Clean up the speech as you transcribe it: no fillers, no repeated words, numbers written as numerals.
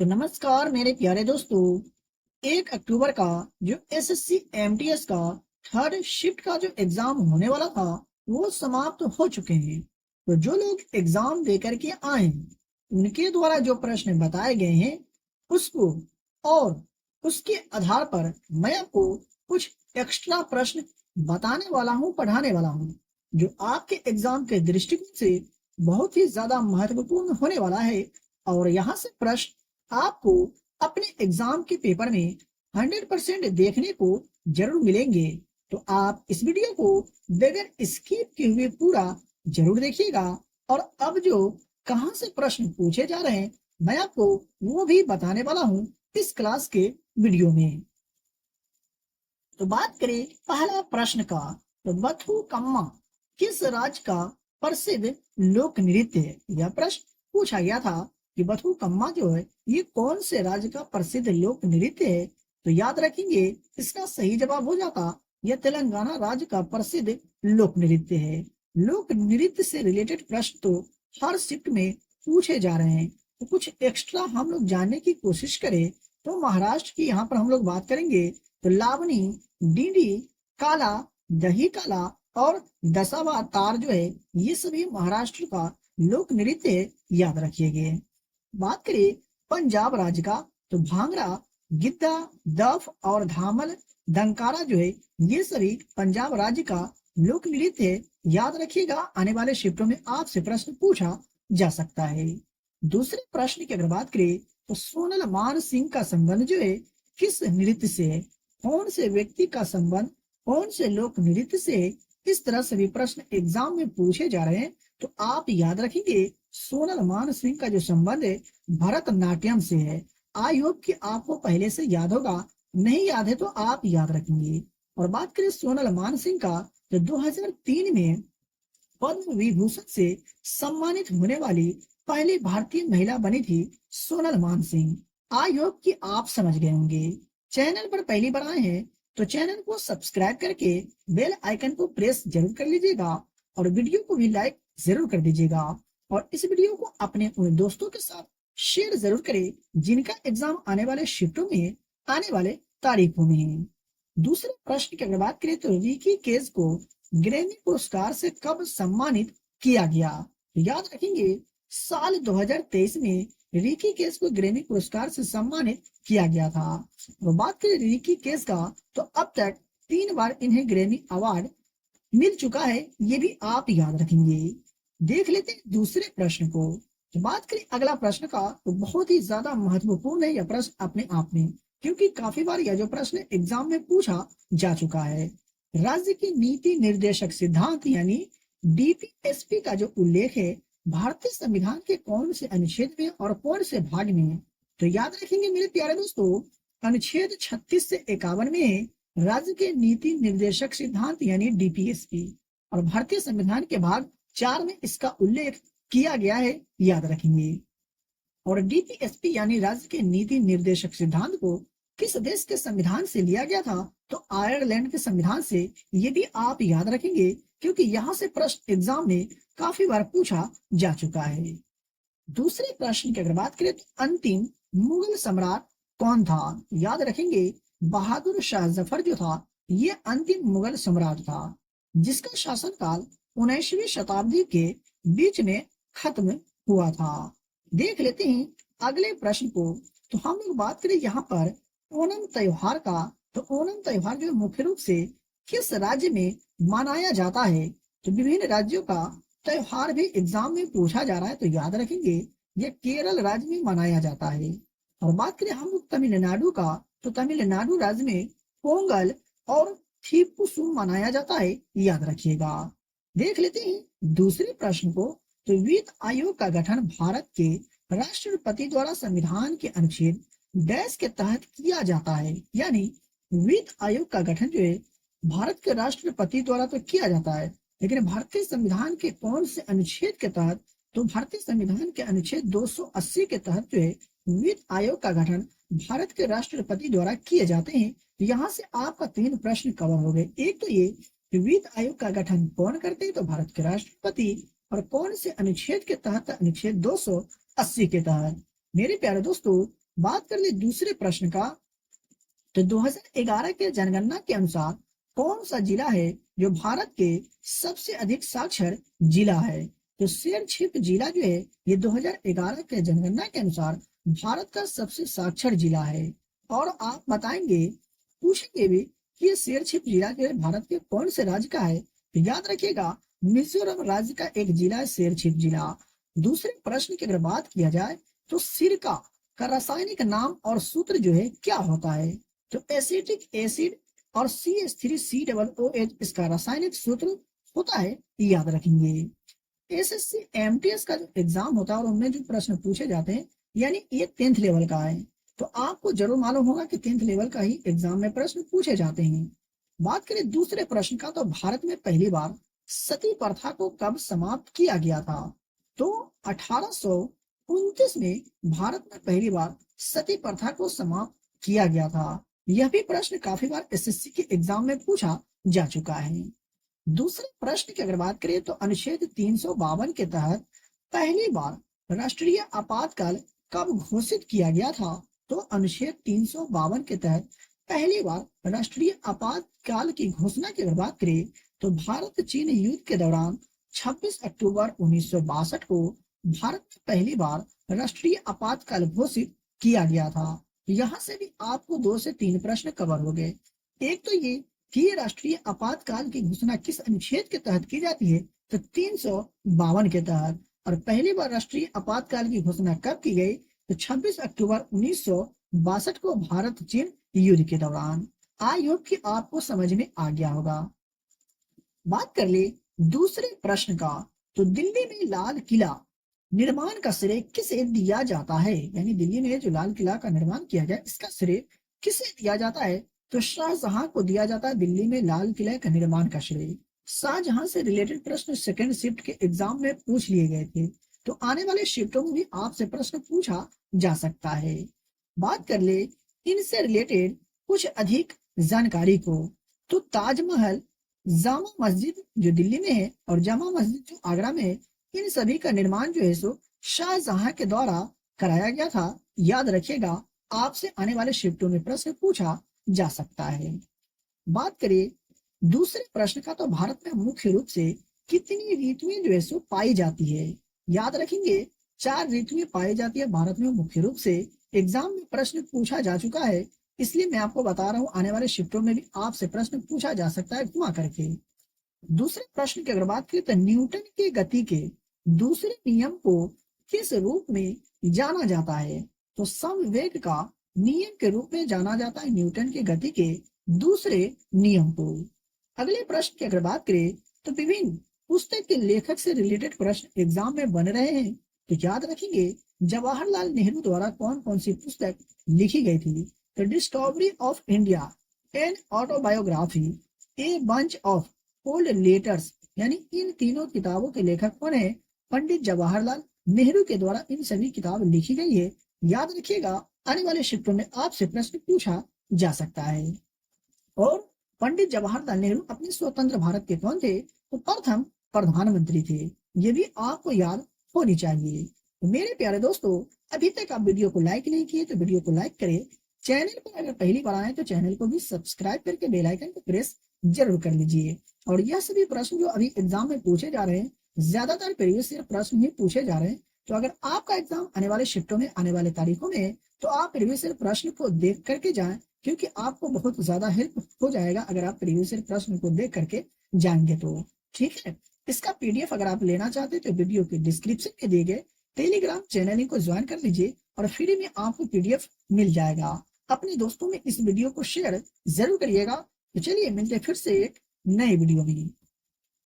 तो नमस्कार मेरे प्यारे दोस्तों। 1 अक्टूबर का जो एसएससी एमटीएस का थर्ड शिफ्ट का जो एग्जाम होने वाला था वो समाप्त हो चुके हैं। तो जो लोग एग्जाम देकर के आए हैं उनके द्वारा जो प्रश्न बताए गए हैं उसको और उसके आधार पर मैं आपको कुछ एक्स्ट्रा प्रश्न बताने वाला हूँ, पढ़ाने वाला हूँ, जो आपके एग्जाम के दृष्टिकोण से बहुत ही ज्यादा महत्वपूर्ण होने वाला है। और यहाँ से प्रश्न आपको अपने एग्जाम के पेपर में 100% देखने को जरूर मिलेंगे। तो आप इस वीडियो को बगैर स्किप किए हुए पूरा जरूर देखिएगा। और अब जो कहां से प्रश्न पूछे जा रहे हैं मैं आपको वो भी बताने वाला हूं इस क्लास के वीडियो में। तो बात करें पहला प्रश्न का, तो बथुकम्मा किस राज्य का प्रसिद्ध लोक नृत्य है? यह प्रश्न पूछा गया था कि बथुकम्मा जो है ये कौन से राज्य का प्रसिद्ध लोक नृत्य है। तो याद रखेंगे इसका सही जवाब हो जाता यह तेलंगाना राज्य का प्रसिद्ध लोक नृत्य है। लोक नृत्य से रिलेटेड प्रश्न तो हर शिफ्ट में पूछे जा रहे हैं। तो कुछ एक्स्ट्रा हम लोग जानने की कोशिश करें तो महाराष्ट्र की यहाँ पर हम लोग बात करेंगे। तो लावनी, डीडी, काला, दही काला और दशावा तार जो है ये सभी महाराष्ट्र का लोक नृत्य है, याद रखिएगा। बात करें पंजाब राज्य का, तो भांगड़ा, गिद्दा, दफ और धामल दंकारा जो है ये सभी पंजाब राज्य का लोक नृत्य है, याद रखिएगा। आने वाले शिफ्टों में आपसे प्रश्न पूछा जा सकता है। दूसरे प्रश्न की अगर बात करें तो सोनल मान सिंह का संबंध जो है किस नृत्य से है? कौन से व्यक्ति का संबंध कौन से लोक नृत्य से है? इस तरह से भी प्रश्न एग्जाम में पूछे जा रहे हैं। तो आप याद रखेंगे सोनल मान सिंह का जो संबंध है भरतनाट्यम से है। आई होप कि आपको पहले से याद होगा, नहीं याद है तो आप याद रखेंगे। और बात करें सोनल मान सिंह का, तो 2003 में पद्म विभूषण से सम्मानित होने वाली पहली भारतीय महिला बनी थी सोनल मान सिंह। आई होप कि आप समझ गए होंगे। चैनल पर पहली बार आए हैं तो चैनल को सब्सक्राइब करके बेल आइकन को प्रेस जरूर कर लीजिएगा और वीडियो को भी लाइक जरूर कर दीजिएगा। और इस वीडियो को अपने उन दोस्तों के साथ शेयर जरूर करें जिनका एग्जाम आने वाले शिफ्टों में आने वाले तारीखों में है। दूसरे प्रश्न की अगर बात करें तो रिकी केज को ग्रैमी पुरस्कार से कब सम्मानित किया गया? तो याद रखेंगे साल 2023 में रिकी केज को ग्रैमी पुरस्कार से सम्मानित किया गया था। तो बात करें रिकी केज का, तो अब तक 3 बार इन्हें ग्रैमी अवार्ड मिल चुका है, ये भी आप याद रखेंगे। देख लेते हैं दूसरे प्रश्न को। तो बात करें अगला प्रश्न का, तो बहुत ही ज्यादा महत्वपूर्ण है यह प्रश्न अपने आप में, क्योंकि काफी बार यह जो प्रश्न एग्जाम में पूछा जा चुका है। राज्य की नीति निर्देशक सिद्धांत यानी डीपीएसपी का जो उल्लेख है भारतीय संविधान के कौन से अनुच्छेद में और कौन से भाग में है? तो याद रखेंगे मेरे प्यारे दोस्तों, अनुच्छेद 36 से 51 में राज्य के नीति निर्देशक सिद्धांत यानी डीपीएसपी, और भारतीय संविधान के भाग 4 में इसका उल्लेख किया गया है, याद रखेंगे। और डीपीएसपी यानी राज्य के नीति निर्देशक सिद्धांत को किस देश के संविधान से लिया गया था? तो आयरलैंड के संविधान से। ये भी आप याद रखेंगे क्योंकि यहाँ से प्रश्न एग्जाम में काफी बार पूछा जा चुका है। दूसरे प्रश्न की अगर बात करें तो अंतिम मुगल सम्राट कौन था? याद रखेंगे बहादुर शाह जफर जो था ये अंतिम मुगल सम्राट था, जिसका शासनकाल 19वीं शताब्दी के बीच में खत्म हुआ था। देख लेते हैं अगले प्रश्न को। तो हम लोग बात करें यहाँ पर ओणम त्योहार का, तो ओणम त्योहार जो मुख्य रूप से किस राज्य में मनाया जाता है? तो विभिन्न राज्यों का त्योहार भी एग्जाम में पूछा जा रहा है, तो याद रखेंगे यह केरल राज्य में मनाया जाता है। और बात करें हम लोग तमिलनाडु का, तो तमिलनाडु राज्य में पोंगल और थीपुसु मनाया जाता है, याद रखिएगा। देख लेते हैं दूसरे प्रश्न को। तो वित्त आयोग का गठन भारत के राष्ट्रपति द्वारा संविधान के अनुच्छेद डैश के तहत किया जाता है? यानी वित्त आयोग का गठन जो है भारत के राष्ट्रपति द्वारा तो किया जाता है, लेकिन भारतीय संविधान के कौन से अनुच्छेद के तहत? तो भारतीय संविधान के अनुच्छेद 280 के तहत जो है वित्त आयोग का गठन भारत के राष्ट्रपति द्वारा किए जाते हैं। यहाँ से आपका 3 प्रश्न कवर हो गए। एक तो ये वित्त आयोग का गठन कौन करते हैं? तो भारत के राष्ट्रपति। और कौन से अनुच्छेद के तहत? अनुच्छेद 280 के तहत। मेरे प्यारे दोस्तों, बात कर ले दूसरे प्रश्न का, तो 2011 के जनगणना के अनुसार कौन सा जिला है जो भारत के सबसे अधिक साक्षर जिला है? तो शेर क्षेत्र जिला जो है ये 2011 के जनगणना के अनुसार भारत का सबसे साक्षर जिला है। और आप बताएंगे, पूछेंगे भी कि ये शेर क्षेत्र जिला जो है भारत के कौन से राज्य का है? तो याद रखिएगा, मिजोरम राज्य का एक जिला है शेर क्षेत्र जिला। दूसरे प्रश्न की अगर बात किया जाए, तो सिरका का रासायनिक नाम और सूत्र जो है क्या होता है? तो एसिटिक एसिड और CH3COOH इसका रासायनिक सूत्र होता है, याद रखेंगे। एसएससी एमटीएस का जो एग्जाम होता है और उनमें जो प्रश्न पूछे जाते हैं, यानी ये 10th लेवल का है, तो आपको जरूर मालूम होगा कि 10th लेवल का ही एग्जाम में प्रश्न पूछे जाते हैं। बात करें दूसरे प्रश्न का, तो भारत में पहली बार सती प्रथा को कब समाप्त किया गया था? तो 1829 में भारत में पहली बार सती प्रथा को समाप्त किया गया था। यह भी प्रश्न काफी बार एसएससी के एग्जाम में पूछा जा चुका है। दूसरे प्रश्न की अगर बात करें, तो अनुच्छेद 352 के तहत पहली बार राष्ट्रीय आपातकाल कब घोषित किया गया था? तो अनुच्छेद 352 के तहत पहली बार राष्ट्रीय आपातकाल की घोषणा की अगर बात करें, तो भारत चीन युद्ध के दौरान 26 अक्टूबर 1962 को भारत में पहली बार राष्ट्रीय आपातकाल घोषित किया गया था। यहाँ से भी आपको 2 से 3 प्रश्न कवर हो गए। एक तो ये कि राष्ट्रीय आपातकाल की घोषणा किस अनुच्छेद के तहत की जाती है? तो 352 के तहत। और पहली बार राष्ट्रीय आपातकाल की घोषणा कब की गई? तो 26 अक्टूबर 1962 को भारत चीन युद्ध के दौरान। आई होप कि आपको समझ में आ गया होगा। बात कर ले दूसरे प्रश्न का, तो दिल्ली में लाल किला निर्माण का श्रेय किसे दिया जाता है? यानी दिल्ली में जो लाल किला का निर्माण किया गया, इसका श्रेय किसे दिया जाता है? तो शाहजहां को दिया जाता है दिल्ली में लाल किले का निर्माण का श्रेय। शाहजहां से रिलेटेड प्रश्न सेकंड शिफ्ट के एग्जाम में पूछ लिए गए थे, तो आने वाले शिफ्टों में भी आपसे प्रश्न पूछा जा सकता है। बात कर ले इनसे रिलेटेड कुछ अधिक जानकारी को, तो ताजमहल, जामा मस्जिद जो दिल्ली में है और जामा मस्जिद जो आगरा में है, इन सभी का निर्माण जो है सो शाहजहां के द्वारा कराया गया था। याद रखिएगा, आपसे आने वाले शिफ्टों में प्रश्न पूछा जा सकता है। बात करें दूसरे प्रश्न का, तो भारत में मुख्य रूप से कितनी ऋतुएं जो है सो पाई जाती है? याद रखेंगे, 4 ऋतुएं पाई जाती है भारत में मुख्य रूप से। एग्जाम में प्रश्न पूछा जा चुका है, इसलिए मैं आपको बता रहा हूँ आने वाले शिफ्टों में भी आपसे प्रश्न पूछा जा सकता है घुमा करके। दूसरे प्रश्न की अगर बात करें, तो न्यूटन के गति के दूसरे नियम को किस रूप में जाना जाता है? तो समवेग का नियम के रूप में जाना जाता है न्यूटन के गति के दूसरे नियम को। अगले प्रश्न की अगर बात करें, तो विभिन्न पुस्तक के लेखक से रिलेटेड प्रश्न एग्जाम में बन रहे हैं, तो याद रखेंगे जवाहरलाल नेहरू द्वारा कौन कौन सी पुस्तक लिखी गई थी? तो discovery of India, an autobiography, a bunch of old letters, यानी इन तीनों किताबों के लेखक कौन है? पंडित जवाहरलाल नेहरू के द्वारा इन सभी किताब लिखी गई है। याद रखिएगा, आने वाले शिफ्टों में आपसे प्रश्न पूछा जा सकता है। और पंडित जवाहरलाल नेहरू अपने स्वतंत्र भारत के कौन थे? तो प्रथम प्रधानमंत्री थे। ये भी आपको याद होनी चाहिए। तो मेरे प्यारे दोस्तों, अभी तक आप वीडियो को लाइक नहीं किए तो वीडियो को लाइक करें। चैनल पर अगर पहली बार आए तो चैनल को भी सब्सक्राइब करके बेल आइकन को प्रेस जरूर कर लीजिए। और यह सभी प्रश्न जो अभी एग्जाम में पूछे जा रहे हैं, ज्यादातर प्रीवियस ईयर प्रश्न ही पूछे जा रहे हैं। तो अगर आपका एग्जाम आने वाले शिफ्टों में, आने वाले तारीखों में है, तो आप प्रीवियस ईयर प्रश्न को देख करके जाएं, क्योंकि आपको बहुत ज्यादा हेल्प हो जाएगा अगर आप प्रीवियस ईयर प्रश्न को देख करके जाएंगे तो। ठीक है, इसका पीडीएफ अगर आप लेना चाहते हैं तो वीडियो के डिस्क्रिप्शन में दिए गए टेलीग्राम चैनल को ज्वाइन कर लीजिए और फ्री में आपको पीडीएफ मिल जाएगा। अपने दोस्तों में इस वीडियो को शेयर जरूर करिएगा। तो चलिए मिलते फिर से एक नए वीडियो में।